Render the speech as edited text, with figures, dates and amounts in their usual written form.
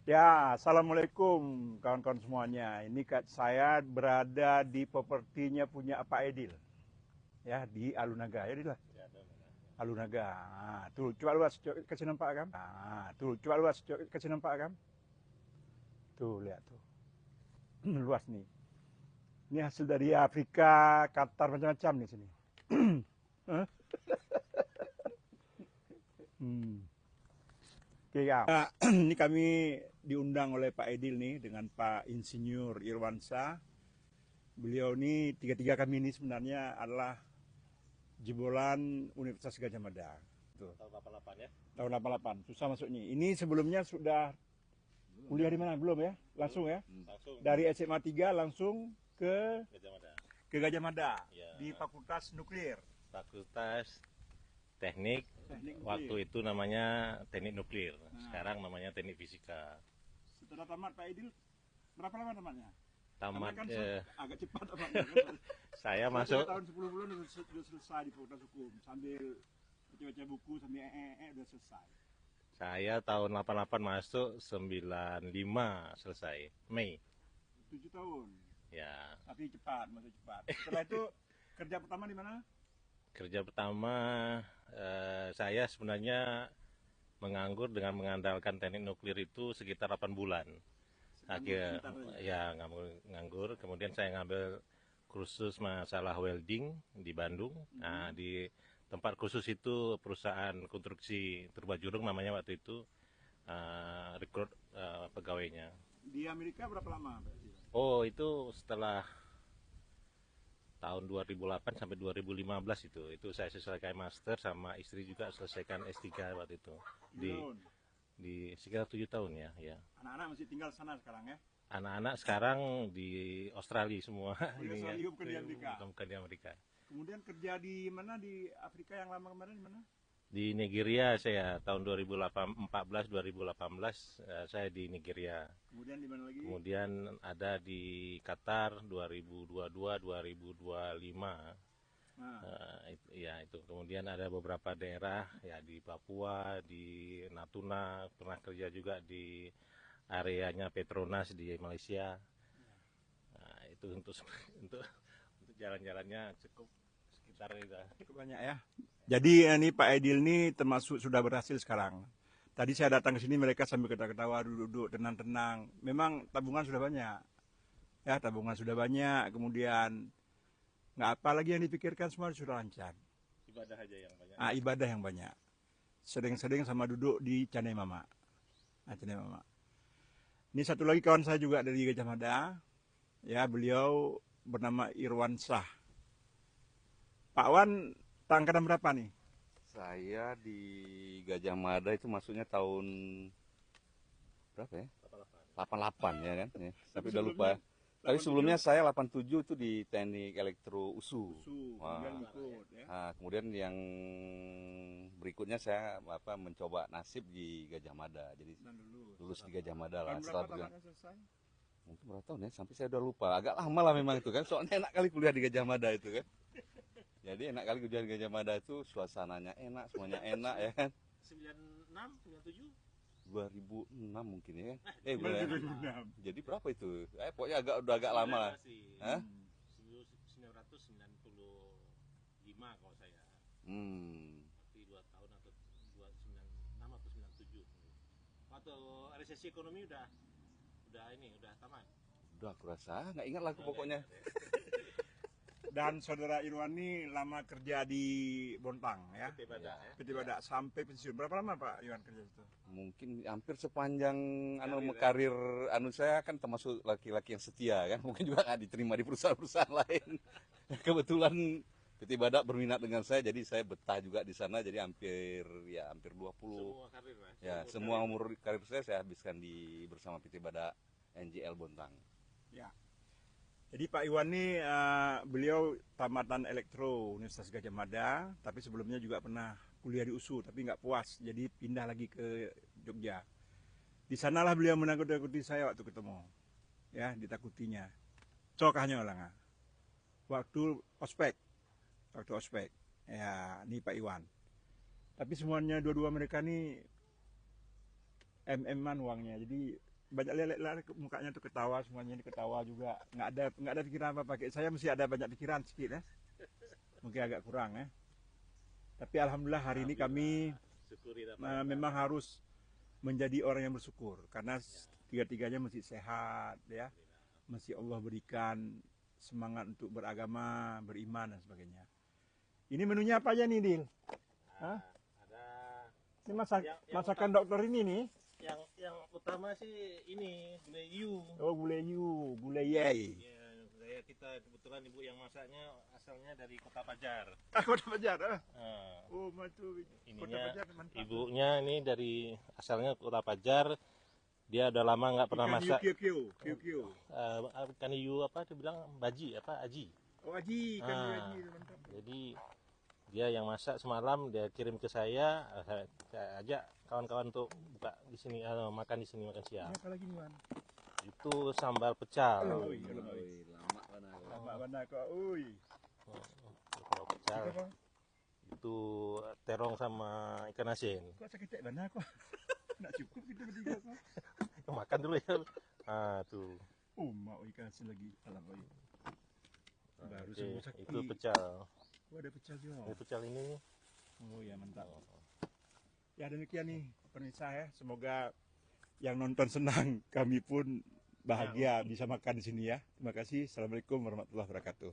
Ya, assalamualaikum kawan-kawan semuanya. Ini saya berada di propertinya punya Pak Edil, ya di Alunaga. Ya, Edil lah. Alunaga. Tuh, coba luas, kasih nampak kan? Tuh, coba luas, kasih nampak kan? Tuh, lihat tuh, luas nih. Ini hasil dari Afrika, Qatar macam-macam nih sini. Hah? Hmm. Oke ya, ini kami diundang oleh Pak Edil nih dengan Pak Insinyur Irwansyah. Beliau ini tiga-tiga kami ini sebenarnya adalah jebolan Universitas Gadjah Mada. Tuh. Tahun 88 ya? Tahun 88, susah masuknya. Ini sebelumnya sudah kuliah di mana? Belum ya? Langsung ya? Langsung Dari SMA 3 langsung ke Gajah Mada. Gajah Mada Ya. di Fakultas Nuklir. Fakultas Teknik, Teknik Nuklir. waktu itu namanya Teknik Nuklir. Sekarang namanya Teknik Fisika. Setelah tamat Pak Edil, berapa lama tamatnya? Tamat Karena kan agak cepat tamatnya. saya Saya masuk tahun 10 bulan udah selesai di Fakultas Hukum sambil baca-baca buku sambil udah selesai. saya tahun 88 masuk, 95 selesai. Mei. 7 tahun. Ya, Tapi cepat, masih cepat. Setelah itu kerja pertama di mana? kerja pertama saya sebenarnya menganggur dengan mengandalkan teknik nuklir itu sekitar 8 bulan. Akhir ya nganggur, kemudian saya ngambil kursus masalah welding di Bandung. Nah, di tempat kursus itu perusahaan konstruksi Turbajurung namanya waktu itu, rekrut pegawainya. Di Amerika berapa lama? Oh, itu setelah tahun 2008 sampai 2015 itu saya selesaikan master, sama istri juga selesaikan S3 waktu itu di sekitar 7 tahun ya. Anak-anak masih tinggal sana sekarang ya? Anak-anak sekarang di Australia semua. Di Australia, bukan di Amerika. Bukan di Amerika. Kemudian kerja di mana di Afrika yang lama kemarin di mana? Di Nigeria saya tahun 2014 saya di Nigeria. Kemudian di mana lagi? Kemudian ada di Qatar 2022 2025. Nah, Ya itu. Kemudian ada beberapa daerah ya di Papua, di Natuna, pernah kerja juga di areanya Petronas di Malaysia. Nah, itu untuk untuk jalan-jalannya cukup sekitar itu. cukup banyak ya. Jadi ini Pak Edil ini termasuk sudah berhasil sekarang. Tadi saya datang ke sini mereka sambil ketawa-ketawa, duduk-duduk, tenang-tenang. Memang tabungan sudah banyak. Ya, tabungan sudah banyak. Kemudian nggak apa lagi yang dipikirkan, semua sudah lancar. Ibadah aja yang banyak. Ibadah yang banyak. Sering-sering sama duduk di Canai Mama. Canai Mama. Ini satu lagi kawan saya juga dari Gajah Mada. Ya, beliau bernama Irwansyah. Pak Wan, angkatan berapa nih? Saya di Gajah Mada itu masuknya tahun berapa ya? 88 ya kan? Ya. Tapi udah lupa. Tapi sebelumnya saya 87 itu di Teknik Elektro USU. Kemudian yang berikutnya saya mencoba nasib di Gajah Mada. Jadi lulus di Gajah Mada lah. Setelah mungkin berapa tahun ya? Sampai saya udah lupa. Agak lama lah memang itu kan. Soalnya enak kali kuliah di Gajah Mada itu kan. Jadi enak kali kuliah di Gajah Mada itu, suasananya enak, semuanya enak ya kan. 96, 97? 2006 mungkin ya kan. 2006. Jadi berapa itu? Pokoknya udah agak lama lah. Hah? 1995 kalau saya. Berarti 2 tahun atau 96 atau 97. Waktu resesi ekonomi udah tamat. Udah aku rasa, nggak ingat lah aku pokoknya. Dan saudara Irwan ini lama kerja di Bontang ya. PT Badak sampai pensiun. Berapa lama Pak Irwan kerja itu? Mungkin hampir sepanjang karir saya kan termasuk laki-laki yang setia kan. Mungkin juga nggak diterima di perusahaan-perusahaan lain. Kebetulan PT Badak berminat dengan saya, jadi saya betah juga di sana. Jadi hampir 20. Semua karir lah. Ya, semua umur karir saya habiskan bersama PT Badak NGL Bontang. Ya. Jadi Pak Iwan ini beliau tamatan elektro Universitas Gadjah Mada, tapi sebelumnya juga pernah kuliah di USU, tapi nggak puas, jadi pindah lagi ke Jogja. Di sanalah beliau menakut-nakuti saya waktu ketemu, ya ditakutinya. Cokahnya orang, waktu ospek, ya ini Pak Iwan. Tapi semuanya dua-dua mereka ini MM-an uangnya, jadi banyak lelek lah mukanya tuh ketawa, semuanya ini ketawa juga. Nggak ada pikiran apa pakai saya mesti ada banyak pikiran sedikit ya. Mungkin agak kurang ya. Tapi alhamdulillah hari ini kami memang harus menjadi orang yang bersyukur karena tiga-tiganya mesti sehat ya. Mesti Allah berikan semangat untuk beragama, beriman dan sebagainya. Ini menunya apa aja nih, Dil? Hah? Ada Ini masakan dokter ini nih. yang utama sih ini gulai yu. Oh, gulai yai. Ya, saya kita kebetulan ibu yang masaknya asalnya dari Kota Pajar. Kota Pajar. Nah, Oh, mantu. Kota ininya Pajar mantap. ibunya ini dari asalnya Kota Pajar. Dia udah lama nggak pernah masak. Kio. Ikan hiu apa dia bilang baji apa aji. Oh, Aji, ikan Ah. Aji mantap. Jadi dia yang masak semalam dia kirim ke saya ajak kawan-kawan untuk buka di sini makan di sini makan siang. Apa lagi nih, Wan? Itu sambal pecel. Oh, Wih, iya. lama mana. Mana kok? Ui. Kalau pecel Apa? itu terong sama ikan asin. Kok sakit mana kok? Nggak cukup kita bertiga kok. Makan dulu ya. Ah tuh. Oh, mau ikan asin lagi. Alam oi. Baru Oke, sembuh sakit. itu pecel. Oh, ada pecel juga. Ini pecel ini nih. Oh ya, mantap. Ya demikian nih pemirsa ya. Semoga yang nonton senang, kami pun bahagia bisa makan di sini ya. Terima kasih. Assalamualaikum warahmatullahi wabarakatuh.